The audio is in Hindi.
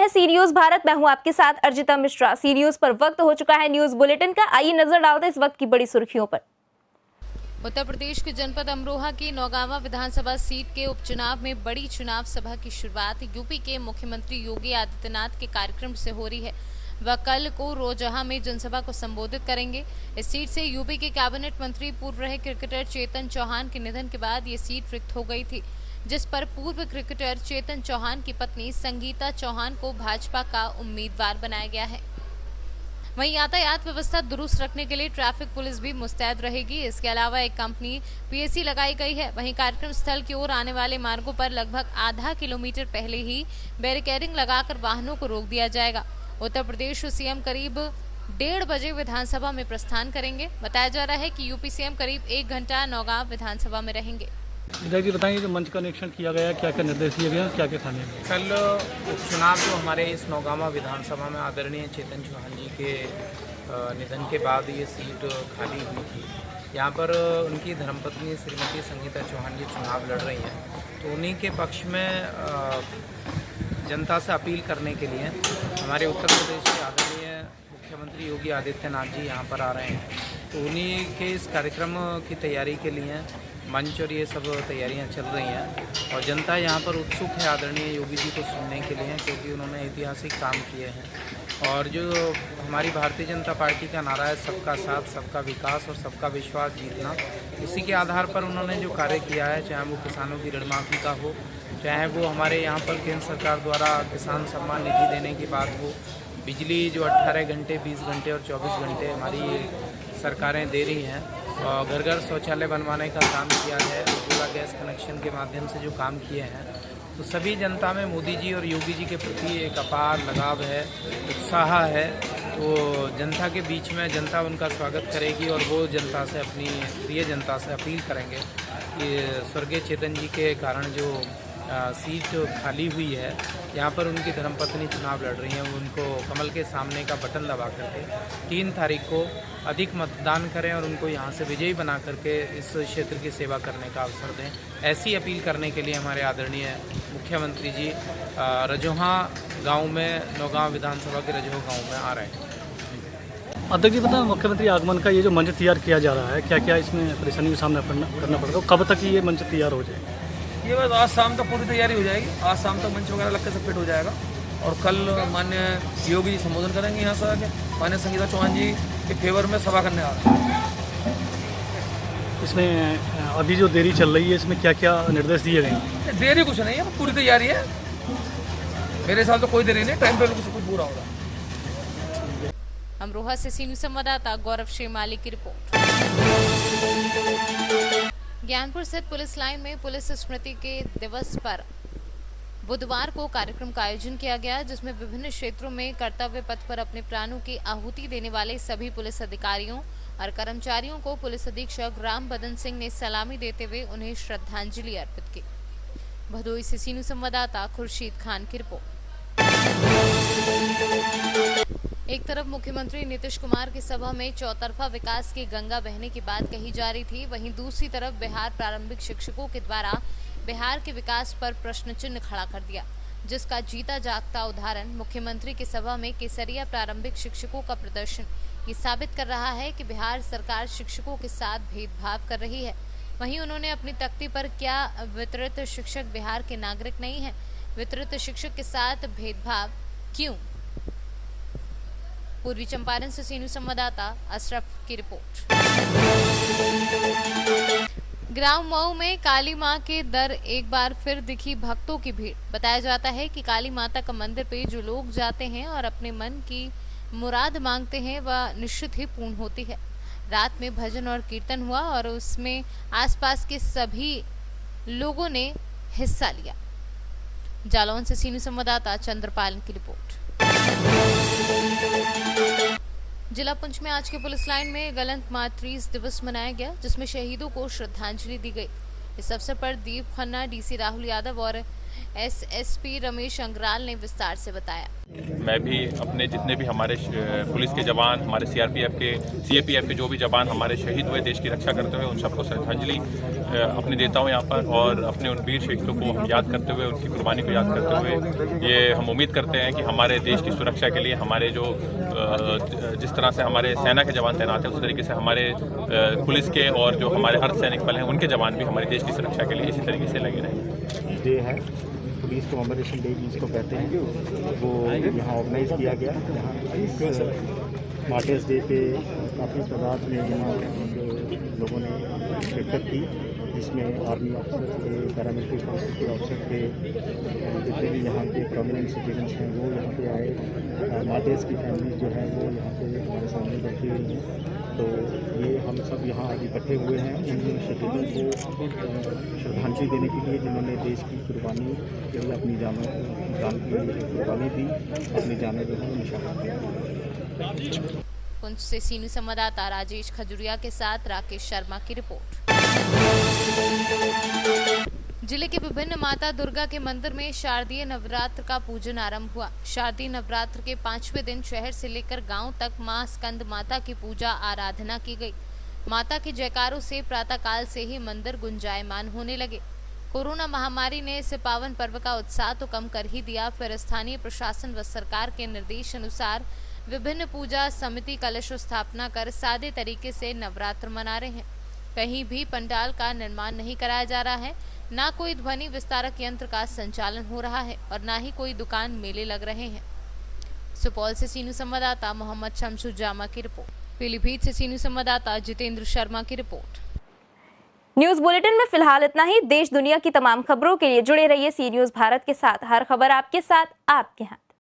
है सी न्यूज भारत। मैं हूं आपके साथ अर्जिता मिश्रा। सी न्यूज पर वक्त हो चुका है न्यूज बुलेटिन का। आइए नजर डालते हैं इस वक्त की बड़ी सुर्खियों पर। उत्तर प्रदेश के जनपद अमरोहा की नौगावा विधानसभा सीट के उपचुनाव में बड़ी चुनाव सभा की शुरुआत यूपी के मुख्यमंत्री योगी आदित्यनाथ के कार्यक्रम से हो रही है। वह कल को रोजहा में जनसभा को संबोधित करेंगे। इस सीट से यूपी के कैबिनेट मंत्री पूर्व रहे क्रिकेटर चेतन चौहान के निधन के बाद ये सीट रिक्त हो गई थी, जिस पर पूर्व क्रिकेटर चेतन चौहान की पत्नी संगीता चौहान को भाजपा का उम्मीदवार बनाया गया है। वहीं यातायात व्यवस्था दुरुस्त रखने के लिए ट्रैफिक पुलिस भी मुस्तैद रहेगी। इसके अलावा एक कंपनी पीएसी लगाई गई है। वहीं कार्यक्रम स्थल की ओर आने वाले मार्गों पर लगभग आधा किलोमीटर पहले ही बैरिकेडिंग लगाकर वाहनों को रोक दिया जाएगा। उत्तर प्रदेश सीएम करीब 1:30 बजे विधानसभा में प्रस्थान करेंगे। बताया जा रहा है कि यूपी सीएम करीब 1 घंटा नौगांव विधानसभा में रहेंगे। विधायक जी बताइए, जो मंच का निरीक्षण किया गया, क्या क्या निर्देश दिए गए, क्या क्या खाने में? कल उपचुनाव जो हमारे इस नौगामा विधानसभा में आदरणीय चेतन चौहान जी के निधन के बाद ये सीट खाली हुई थी। यहाँ पर उनकी धर्मपत्नी श्रीमती संगीता चौहान जी चुनाव लड़ रही हैं, तो उन्हीं के पक्ष में जनता से अपील करने के लिए हमारे उत्तर प्रदेश के आदरणीय मुख्यमंत्री योगी आदित्यनाथ जी यहाँ पर आ रहे हैं। तो उन्हीं के इस कार्यक्रम की तैयारी के लिए मंच और ये सब तैयारियां चल रही हैं और जनता यहाँ पर उत्सुक है आदरणीय योगी जी को सुनने के लिए, क्योंकि उन्होंने ऐतिहासिक काम किए हैं। और जो हमारी भारतीय जनता पार्टी का नारा है सबका साथ, सबका विकास और सबका विश्वास जीतना, उसी के आधार पर उन्होंने जो कार्य किया है, चाहे वो किसानों की ऋण माफ़ी का हो, चाहे वो हमारे यहाँ पर केंद्र सरकार द्वारा किसान सम्मान निधि देने की बात हो, बिजली जो 18 घंटे, 20 घंटे और 24 घंटे हमारी सरकारें दे रही हैं, और घर घर शौचालय बनवाने का काम किया है, पूरा गैस कनेक्शन के माध्यम से जो काम किए हैं, तो सभी जनता में मोदी जी और योगी जी के प्रति एक अपार लगाव है, उत्साह है। तो जनता के बीच में जनता उनका स्वागत करेगी और वो जनता से, अपनी प्रिय जनता से अपील करेंगे कि स्वर्गीय चेतन जी के कारण जो सीट खाली हुई है, यहाँ पर उनकी धर्मपत्नी चुनाव लड़ रही हैं, उनको कमल के सामने का बटन दबा करके 3 तारीख को अधिक मतदान करें और उनको यहाँ से विजयी बना करके इस क्षेत्र की सेवा करने का अवसर दें। ऐसी अपील करने के लिए हमारे आदरणीय मुख्यमंत्री जी रजोहा गांव में, नौगांव विधानसभा के रजोहा गांव में आ रहे हैं। अध्यक्ष जी बताएं, मुख्यमंत्री आगमन का ये जो मंच तैयार किया जा रहा है, क्या क्या इसमें परेशानी का सामना करना पड़ेगा, कब तक ये मंच तैयार हो जाए? ये बस आज शाम तक पूरी तैयारी हो जाएगी। आज शाम तक मंच वगैरह लग के सब फिट हो जाएगा और कल माननीय योगी जी संबोधन करेंगे यहाँ से आके। माननीय संगीता चौहान जी के फेवर में सभा करने आ रहे हैं। इसमें अभी जो देरी चल रही है, इसमें क्या क्या निर्देश दिए गए हैं? देरी कुछ नहीं है, पूरी तैयारी है। मेरे हिसाब से कोई देरी नहीं, टाइम पे सब कुछ पूरा होगा। अमरोहा से सी न्यूज संवाददाता गौरव श्रीमाली की रिपोर्ट। ज्ञानपुर स्थित पुलिस लाइन में पुलिस स्मृति के दिवस पर बुधवार को कार्यक्रम का आयोजन किया गया, जिसमें विभिन्न क्षेत्रों में कर्तव्य पथ पर अपने प्राणों की आहुति देने वाले सभी पुलिस अधिकारियों और कर्मचारियों को पुलिस अधीक्षक राम बदन सिंह ने सलामी देते हुए उन्हें श्रद्धांजलि अर्पित की। भदोही से सी न्यूज संवाददाता खुर्शीद खान की रिपोर्ट। एक तरफ मुख्यमंत्री नीतीश कुमार की सभा में चौतरफा विकास की गंगा बहने की बात कही जा रही थी, वहीं दूसरी तरफ बिहार प्रारंभिक शिक्षकों के द्वारा बिहार के विकास पर प्रश्न चिन्ह खड़ा कर दिया, जिसका जीता जागता उदाहरण मुख्यमंत्री की सभा में केसरिया प्रारंभिक शिक्षकों का प्रदर्शन ये साबित कर रहा है कि बिहार सरकार शिक्षकों के साथ भेदभाव कर रही है। वहीं उन्होंने अपनी तख्ती पर क्या वितरित शिक्षक बिहार के नागरिक नहीं है, वितरित शिक्षक के साथ भेदभाव क्यों? पूर्वी चंपारण से सी न्यूज संवाददाता अशरफ की रिपोर्ट। ग्राम मऊ में काली मां के दर एक बार फिर दिखी भक्तों की भीड़। बताया जाता है कि काली माता का मंदिर पे जो लोग जाते हैं और अपने मन की मुराद मांगते हैं, वह निश्चित ही पूर्ण होती है। रात में भजन और कीर्तन हुआ और उसमें आसपास के सभी लोगों ने हिस्सा लिया। जालौन से सी न्यूज संवाददाता चंद्रपाल की रिपोर्ट। जिला पुंछ में आज के पुलिस लाइन में गलत मातृ दिवस मनाया गया, जिसमें शहीदों को श्रद्धांजलि दी गई। इस अवसर पर दीप खन्ना, डीसी राहुल यादव और एसएसपी रमेश अंग्राल ने विस्तार से बताया। मैं भी अपने जितने भी हमारे पुलिस के जवान, हमारे सीआरपीएफ के, सीएपीएफ के जो भी जवान हमारे शहीद हुए देश की रक्षा करते हुए, उन सबको श्रद्धांजलि अपनी देता हूं यहाँ पर। और अपने उन वीर शहीदों को हम याद करते हुए, उनकी कुर्बानी को याद करते हुए, ये हम उम्मीद करते हैं कि हमारे देश की सुरक्षा के लिए हमारे जो जिस तरह से हमारे सेना के जवान तैनात हैं, उस तरीके से हमारे पुलिस के और जो हमारे अर्धसैनिक बल हैं, उनके जवान भी हमारे देश की सुरक्षा के लिए इसी तरीके से लगे रहें। डे है, पुलिस कॉम्मेमोरेशन डे जिसको कहते हैं, वो यहाँ ऑर्गेनाइज किया गया। यहाँ इस मार्टर्स डे पे काफ़ी तादाद में यहाँ लोगों ने शिरकत की, जिसमें आर्मी ऑफिसर थे, पैरामिलिट्री फोर्सेस के ऑफिसर थे, जितने भी यहाँ के प्रोमिनेंट सिटीजन्स हैं वो यहाँ पे आए। मार्टर्स की फैमिलीज जो हैं वो यहाँ पे हमारे सामने बैठी हुई हैं। तो ये हम सब यहाँ आज इकट्ठे हुए हैं उन शहीदों को श्रद्धांजलि देने के लिए, जिन्होंने देश की कुर्बानी के लिए अपनी जान की कुर्बानी दी, अपनी जानें जो है निशान। पुंछ से सीनियर संवाददाता राजेश खजुरिया के साथ राकेश शर्मा की रिपोर्ट। जिले के विभिन्न माता दुर्गा के मंदिर में शारदीय नवरात्र का पूजन आरंभ हुआ। शारदीय नवरात्र के 5वें दिन शहर से लेकर गांव तक मां स्कंद माता की पूजा आराधना की गई। माता के जयकारों से प्रातःकाल से ही मंदिर गुंजायमान होने लगे। कोरोना महामारी ने इस पावन पर्व का उत्साह तो कम कर ही दिया, फिर स्थानीय प्रशासन व सरकार के निर्देश अनुसार विभिन्न पूजा समिति कलश स्थापना कर सादे तरीके से नवरात्र मना रहे हैं। कहीं भी पंडाल का निर्माण नहीं कराया जा रहा है, ना कोई ध्वनि विस्तारक यंत्र का संचालन हो रहा है और ना ही कोई दुकान मेले लग रहे हैं। सुपौल से सीनियर संवाददाता मोहम्मद शमसुज्जामा की रिपोर्ट। पीलीभीत से सीनियर संवाददाता जितेंद्र शर्मा की रिपोर्ट। न्यूज बुलेटिन में फिलहाल इतना ही। देश दुनिया की तमाम खबरों के लिए जुड़े रहिए सी न्यूज भारत के साथ। हर खबर आपके साथ, आपके यहाँ।